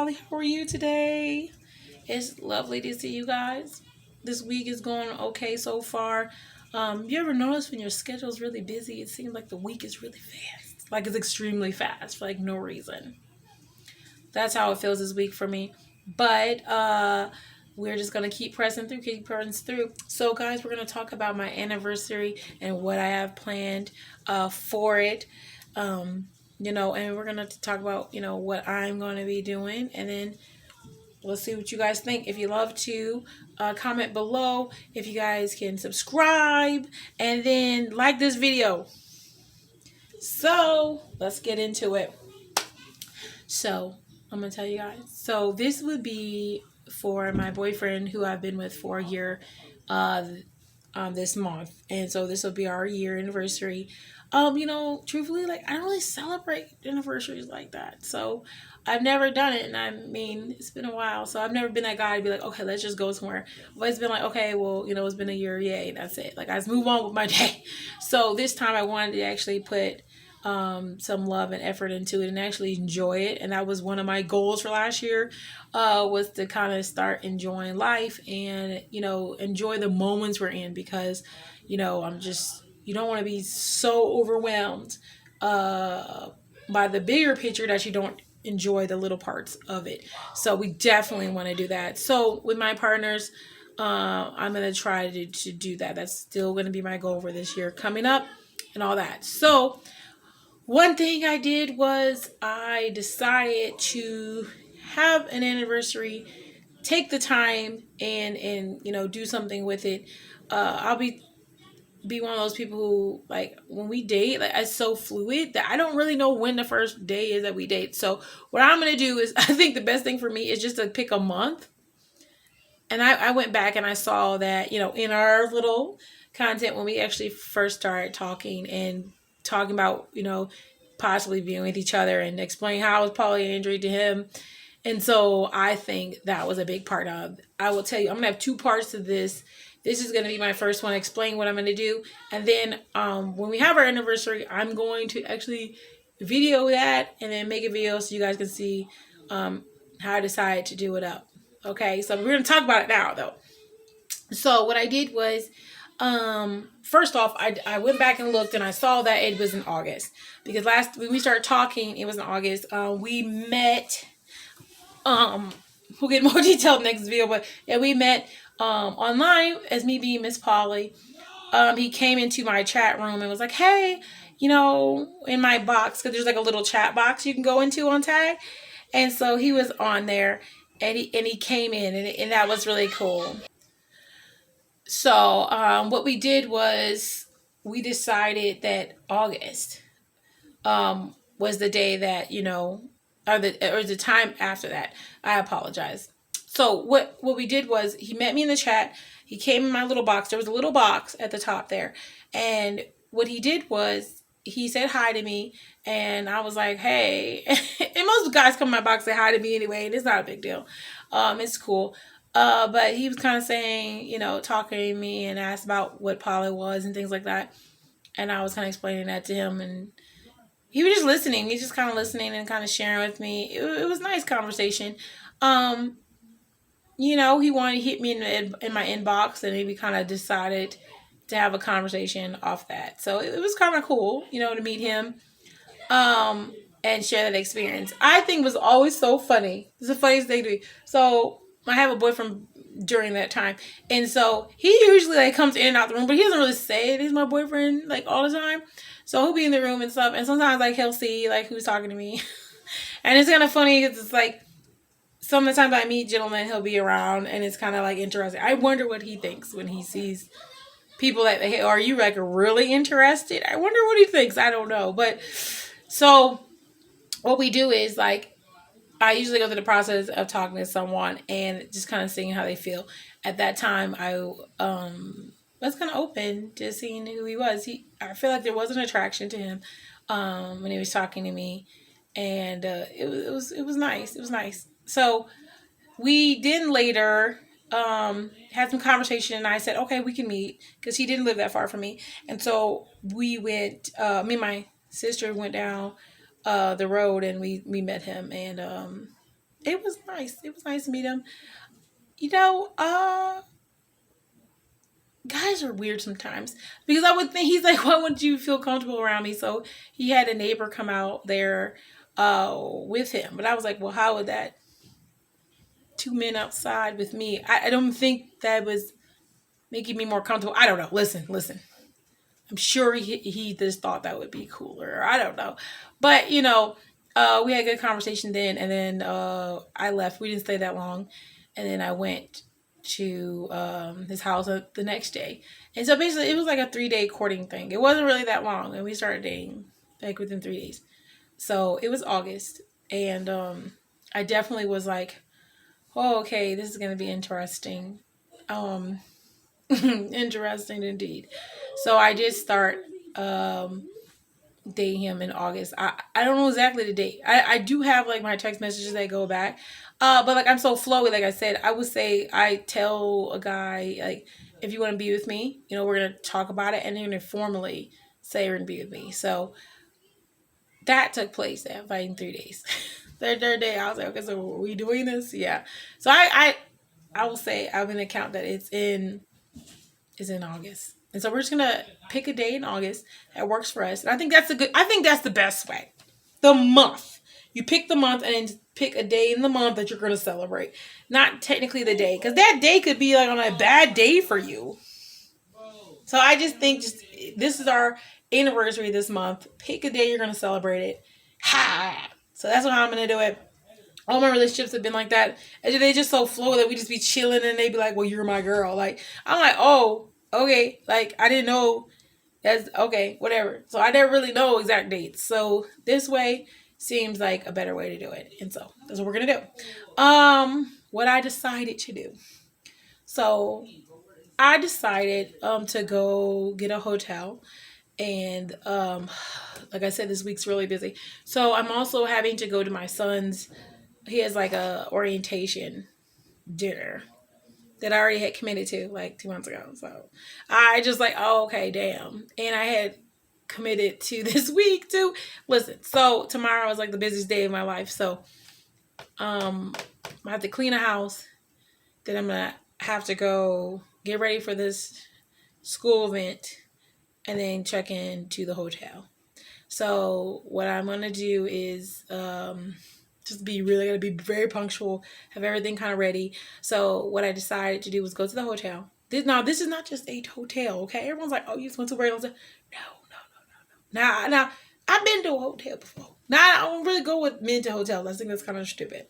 Polly. How are you today? It's lovely to see you guys. This week is going okay so far. You ever notice when your schedule is really busy, it seems like the week is really fast. Like it's extremely fast for like no reason. That's how it feels this week for me. But we're just gonna keep pressing through. So guys, we're gonna talk about my anniversary and what I have planned for it. And we're gonna talk about what I'm gonna be doing, and then we'll see what you guys think. If you love to comment below, if you guys can subscribe, and then like this video. So let's get into it. So I'm gonna tell you guys. So this would be for my boyfriend who I've been with for a year uh this month. And so this will be our year anniversary. Truthfully, like I don't really celebrate anniversaries like that. So I've never done it, and I mean it's been a while. So I've never been that guy to be like, okay, let's just go somewhere. I've always been like, okay, well, it's been a year, yay, that's it. Like I just move on with my day. So this time I wanted to actually put some love and effort into it and actually enjoy it. And that was one of my goals for last year, was to kind of start enjoying life and enjoy the moments we're in, because I'm just, you don't want to be so overwhelmed by the bigger picture that you don't enjoy the little parts of it. So we definitely want to do that. So with my partners, I'm going to try to do that. That's still going to be my goal for this year coming up and all that. So one thing I did was I decided to have an anniversary, take the time and do something with it. I'll be one of those people who, like, when we date, like, it's so fluid that I don't really know when the first day is that we date. So what I'm gonna do is, I think the best thing for me is just to pick a month. And I went back and I saw that in our little content when we actually first started talking and talking about possibly being with each other and explaining how I was polyandry to him. And so I think that was a big part of, I will tell you, I'm going to have two parts to this. This is going to be my first one, explain what I'm going to do. And then when we have our anniversary, I'm going to actually video that and then make a video so you guys can see how I decided to do it up. Okay, so we're going to talk about it now, though. So what I did was, first off, I went back and looked and I saw that it was in August, because when we started talking, it was in August. We met, we'll get more detailed next video, but yeah, we met online as me being Mzpoly. He came into my chat room and was like, hey, in my box, because there's like a little chat box you can go into on Tag. And so he was on there, and he came in, and that was really cool. So what we did was we decided that August was the day that or the time after that. I apologize. So what we did was he met me in the chat. He came in my little box. There was a little box at the top there, and what he did was he said hi to me, and I was like, hey. And most guys come in my box and say hi to me anyway, and it's not a big deal. It's cool. But he was kind of saying, talking to me and asked about what poly was and things like that. And I was kind of explaining that to him, and he was just listening. He's just kind of listening and kind of sharing with me. It was a nice conversation. He wanted to hit me in my inbox, and we kind of decided to have a conversation off that. So it was kind of cool, to meet him and share that experience. I think it was always so funny. It's the funniest thing to me. So I have a boyfriend during that time, and so he usually like comes in and out the room, but he doesn't really say it. He's my boyfriend like all the time. So he'll be in the room and stuff, and sometimes like he'll see like who's talking to me. And it's kind of funny because it's like some of the times I meet gentlemen, he'll be around, and it's kind of like interesting. I wonder what he thinks when he sees people that, hey, are you like really interested? I wonder what he thinks. I don't know. But so what we do is, like, I usually go through the process of talking to someone and just kind of seeing how they feel. At that time, I was kind of open to seeing who he was. I feel like there was an attraction to him when he was talking to me, and it was nice. It was nice. So we then later had some conversation, and I said, okay, we can meet, because he didn't live that far from me. And so we went, me and my sister went down the road, and we met him, and It was nice. It was nice to meet him. You know, guys are weird sometimes because I would think he's like, why would you feel comfortable around me? So he had a neighbor come out there with him. But I was like, well, how would that two men outside with me? I don't think that was making me more comfortable. I don't know. Listen. I'm sure he just thought that would be cooler. I don't know. But, we had a good conversation then. And then I left. We didn't stay that long. And then I went to his house the next day. And so basically, it was like a 3-day courting thing. It wasn't really that long. And we started dating like within 3 days. So it was August. And I definitely was like, oh, okay, this is going to be interesting. Interesting indeed. So I did start dating him in August. I don't know exactly the date. I do have like my text messages that go back. But like I'm so flowy, like I said, I would say I tell a guy like if you want to be with me, we're gonna talk about it and then formally say you're gonna be with me. So that took place that fight in 3 days. Third day I was like, okay, so are we doing this? Yeah. So I will say I'm gonna count that it's in August. And so we're just gonna pick a day in August that works for us. And I think that's the best way. The month. You pick the month and then pick a day in the month that you're gonna celebrate. Not technically the day. Because that day could be like on a bad day for you. So I just think this is our anniversary this month. Pick a day you're gonna celebrate it. Ha! So that's how I'm gonna do it. All my relationships have been like that. And they just so flow that we just be chilling and they be like, well, you're my girl. Like, I'm like, oh, okay. Like, I didn't know that's okay, whatever. So I didn't really know exact dates. So this way seems like a better way to do it. And so that's what we're going to do. What I decided to do. So I decided to go get a hotel. And like I said, this week's really busy. So I'm also having to go to my son's. He has like a orientation dinner that I already had committed to like 2 months ago. So I just like, oh, okay, damn. And I had committed to this week too. Listen, so tomorrow is like the busiest day of my life. So I have to clean a house. Then I'm gonna have to go get ready for this school event and then check in to the hotel. So what I'm gonna do is just be really gonna be very punctual, have everything kind of ready. So what I decided to do was go to the hotel. This is not just a hotel, okay? Everyone's like, oh, you just went to a regular hotel. No. Now, I've been to a hotel before. Now, I don't really go with men to hotels. I think that's kind of stupid.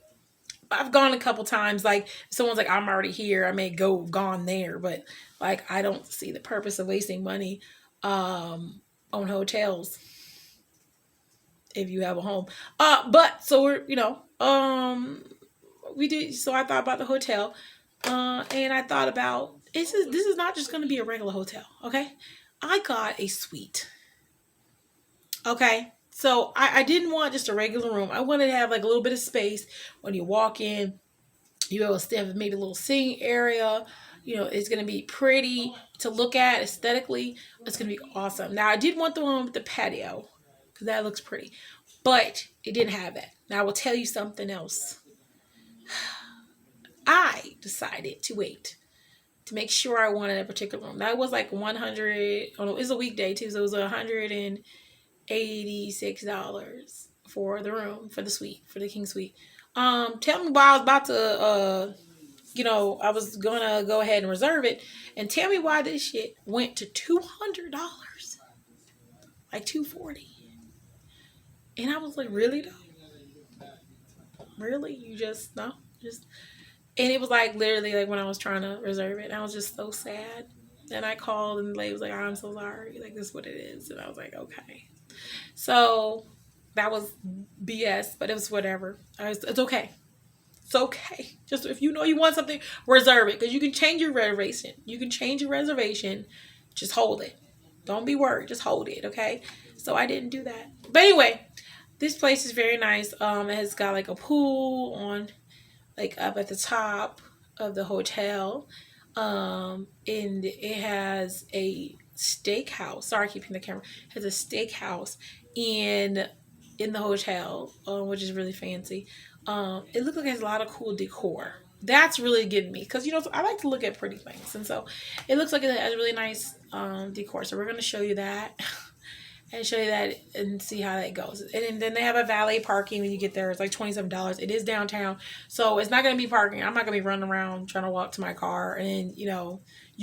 I've gone a couple times. Like, if someone's like, I'm already here, I may gone there. But, like, I don't see the purpose of wasting money on hotels if you have a home. But so we're, we did. So I thought about the hotel, and I thought about this is not just going to be a regular hotel, okay? I got a suite, okay. So I didn't want just a regular room. I wanted to have like a little bit of space when you walk in. You have maybe a little sitting area. It's going to be pretty to look at aesthetically. It's going to be awesome. Now I did want the one with the patio because that looks pretty. But it didn't have that. Now I will tell you something else. I decided to wait to make sure I wanted a particular room. That was like 100. Oh no, it was a weekday too, so it was $186 for the room, for the suite, for the king suite. Tell me why I was about to I was gonna go ahead and reserve it, and tell me why this shit went to $200, like $240. And I was like, really though? Really? You just no? Just and it was like literally like when I was trying to reserve it, and I was just so sad. And I called and the lady was like, I'm so sorry. Like this is what it is. And I was like, okay. So that was BS, but it was whatever. It's okay. It's okay. Just if you know you want something, reserve it. Because you can change your reservation. You can change your reservation. Just hold it. Don't be worried. Just hold it, okay? So I didn't do that. But anyway, this place is very nice. It has got like a pool on, like up at the top of the hotel. And it has a steakhouse. Sorry, keeping the camera. It has a steakhouse in the hotel, which is really fancy. It looks like it has a lot of cool decor. That's really getting me because I like to look at pretty things, and so it looks like it has really nice decor. So we're gonna show you that and show you that and see how that goes. And then they have a valet parking when you get there. It's like $27. It is downtown, so it's not gonna be parking. I'm not gonna be running around trying to walk to my car, and you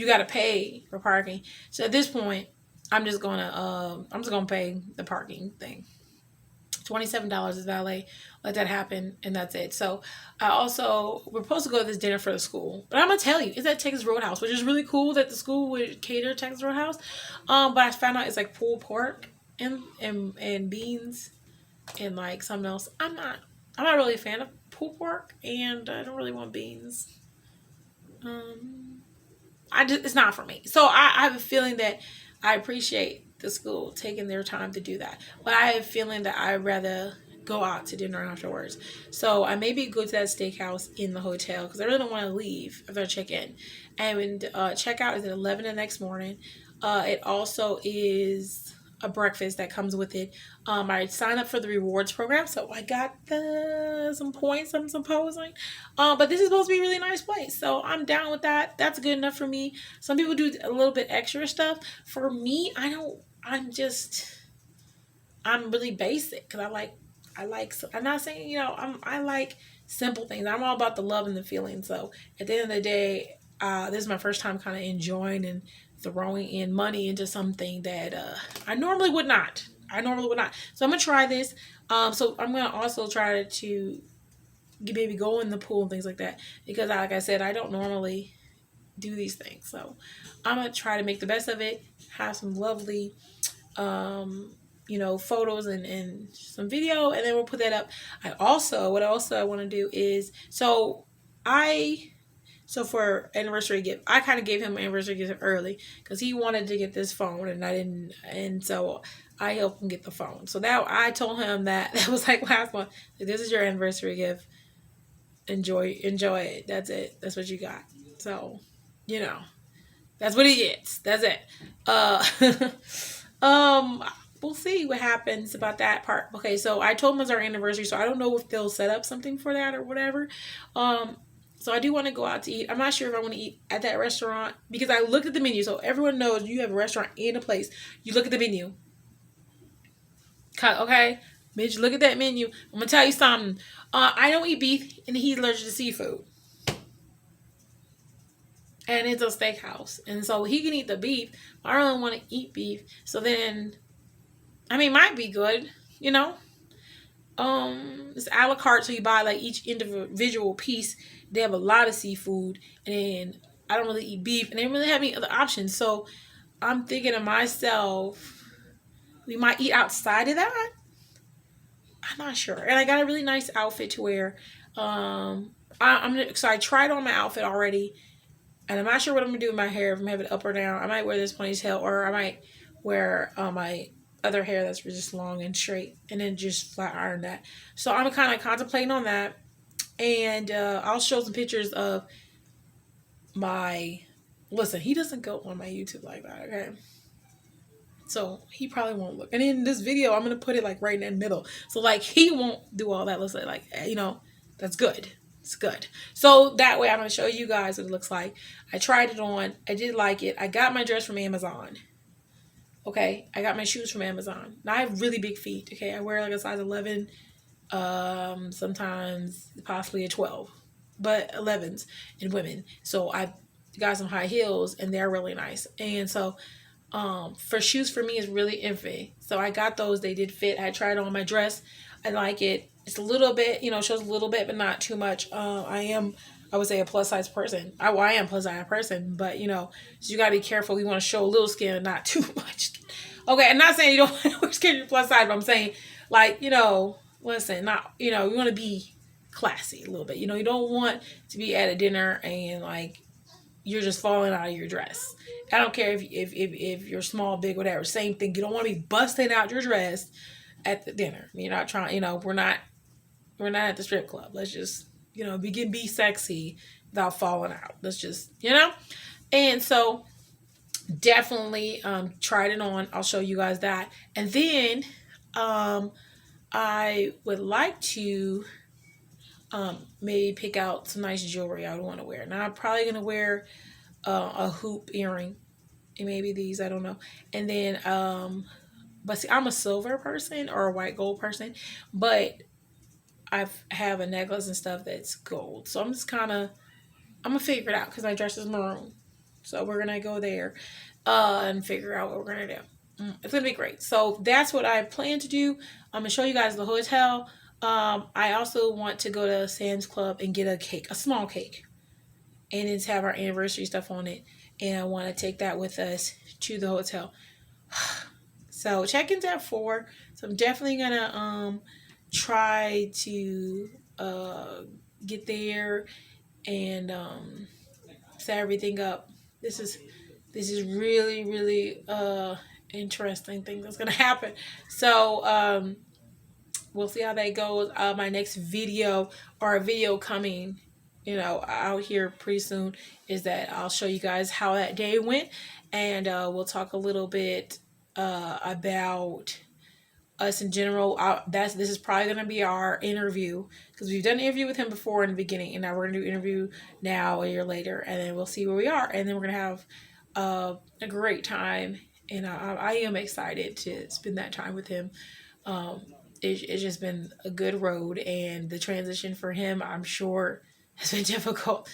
got to pay for parking. So at this point, I'm just gonna pay the parking thing. $27 is valet. Let that happen, and that's it. So we're supposed to go to this dinner for the school, but I'm gonna tell you, it's at Texas Roadhouse, which is really cool that the school would cater Texas Roadhouse. But I found out it's like pulled pork and beans and like something else. I'm not really a fan of pulled pork, and I don't really want beans. It's not for me. So I have a feeling that I appreciate the school taking their time to do that, but I have a feeling that I'd rather go out to dinner afterwards. So I maybe go to that steakhouse in the hotel because I really don't want to leave after I check in. And checkout is at 11 the next morning. It also is a breakfast that comes with it. I signed up for the rewards program, so I got some points, I'm supposing. But this is supposed to be a really nice place, so I'm down with that. That's good enough for me. Some people do a little bit extra stuff. For me, I don't. I'm really basic because I'm not saying I like simple things. I'm all about the love and the feeling. So at the end of the day, this is my first time kind of enjoying and throwing in money into something that I normally would not. So I'm gonna try this. So I'm gonna also try to maybe go in the pool and things like that because, like I said, I don't normally do these things. So I'm gonna try to make the best of it. Have some lovely photos and some video, and then we'll put that up. What I want to do is for anniversary gift, I kind of gave him an anniversary gift early because he wanted to get this phone and I didn't, and so I helped him get the phone. So that I told him that was like last month. This is your anniversary gift. Enjoy it. That's it. That's what you got. So, that's what he gets. That's it. We'll see what happens about that part. Okay, so I told him it's our anniversary, so I don't know if they'll set up something for that or whatever. So I do want to go out to eat. I'm not sure if I want to eat at that restaurant because I looked at the menu. So everyone knows you have a restaurant and a place. You look at the menu. Okay? Bitch, look at that menu. I'm going to tell you something. I don't eat beef, and he's allergic to seafood. And it's a steakhouse. And so he can eat the beef. I don't really want to eat beef. So then, it might be good, It's a la carte, so you buy like each individual piece. They have a lot of seafood, and I don't really eat beef, and they don't really have any other options. So I'm thinking to myself, we might eat outside of that. I'm not sure. And I got a really nice outfit to wear. So I tried on my outfit already, and I'm not sure what I'm gonna do with my hair. If I'm having it up or down, I might wear this ponytail, or I might wear my other hair that's just long and straight, and then just flat iron that. So I'm kind of contemplating on that, and I'll show some pictures of my. Listen, he doesn't go on my YouTube like that, okay? So he probably won't look. And in this video, I'm gonna put it like right in the middle, so like he won't do all that. Looks like that's good. It's good. So that way, I'm gonna show you guys what it looks like. I tried it on. I did like it. I got my dress from Amazon. Okay, I got my shoes from Amazon. Now I have really big feet. Okay, I wear like a size 11, sometimes possibly a 12, but 11s in women. So I got some high heels, and they're really nice. And so, for shoes for me is really iffy. So I got those. They did fit. I tried on my dress. I like it. It's a little bit, shows a little bit, but not too much. I would say a plus size person. I am a plus size person, but so you gotta be careful. You want to show a little skin and not too much. Okay, I'm not saying you don't want to skin your plus size, but I'm saying listen, not you want to be classy a little bit. You don't want to be at a dinner and like you're just falling out of your dress. I don't care if you're small, big, whatever. Same thing. You don't want to be busting out your dress at the dinner. You're not trying. We're not at the strip club. Let's just be sexy without falling out. Let's just And so definitely tried it on. I'll show you guys that. And then I would like to maybe pick out some nice jewelry I would want to wear. Now I'm probably gonna wear a hoop earring, and maybe these, I don't know. And then but see, I'm a silver person or a white gold person, but I have a necklace and stuff that's gold. So I'm gonna figure it out because my dress is maroon. So we're gonna go there and figure out what we're gonna do. It's gonna be great. So that's what I plan to do. I'm gonna show you guys the hotel. I also want to go to Sam's Club and get a cake, a small cake, and it's have our anniversary stuff on it. And I want to take that with us to the hotel. So check-in's at 4. So I'm definitely gonna try to get there and set everything up. This is really interesting thing that's gonna happen. So we'll see how that goes. My next video, or a video coming, out here pretty soon, is that I'll show you guys how that day went, and we'll talk a little bit about us in general. This is probably going to be our interview, because we've done an interview with him before in the beginning, and now we're going to do an interview now a year later, and then we'll see where we are, and then we're going to have a great time, and I am excited to spend that time with him. It's just been a good road, and the transition for him, I'm sure, has been difficult.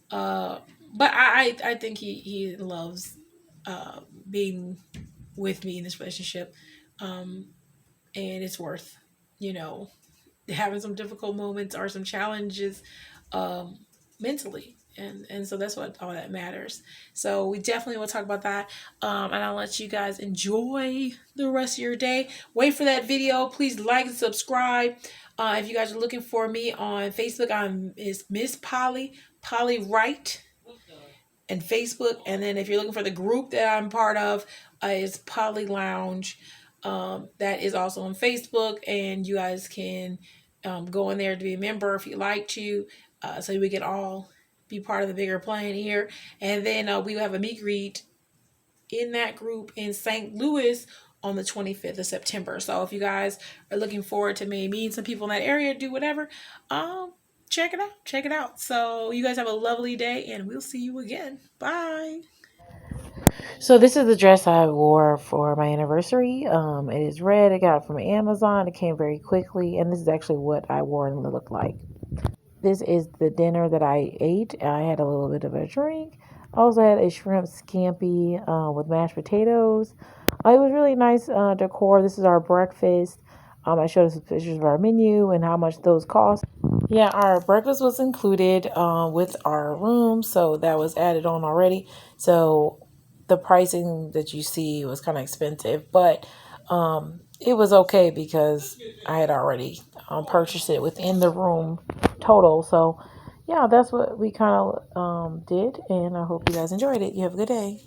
But I think he loves being with me in this relationship. And it's worth, having some difficult moments or some challenges mentally. And so that's what all that matters. So we definitely will talk about that. And I'll let you guys enjoy the rest of your day. Wait for that video. Please like and subscribe. If you guys are looking for me on Facebook, it's Mzpoly, Polly Wright, and Facebook. And then if you're looking for the group that I'm part of, it's Polly Lounge. That is also on Facebook, and you guys can go in there to be a member if you'd like to, so we can all be part of the bigger plan here. And then we have a meet greet in that group in St. Louis on the 25th of September. So if you guys are looking forward to maybe meeting some people in that area, do whatever, check it out. So you guys have a lovely day, and we'll see you again. Bye. So this is the dress I wore for my anniversary. It is red. I got it from Amazon. It came very quickly, and this is actually what I wore and it looked like. This is the dinner that I ate. I had a little bit of a drink. I also had a shrimp scampi with mashed potatoes. It was really nice decor. This is our breakfast. I showed some pictures of our menu and how much those cost. Yeah, our breakfast was included with our room, so that was added on already. So the pricing that you see was kind of expensive, but it was okay because I had already purchased it within the room total. So yeah, that's what we kind of did, and I hope you guys enjoyed it. You have a good day.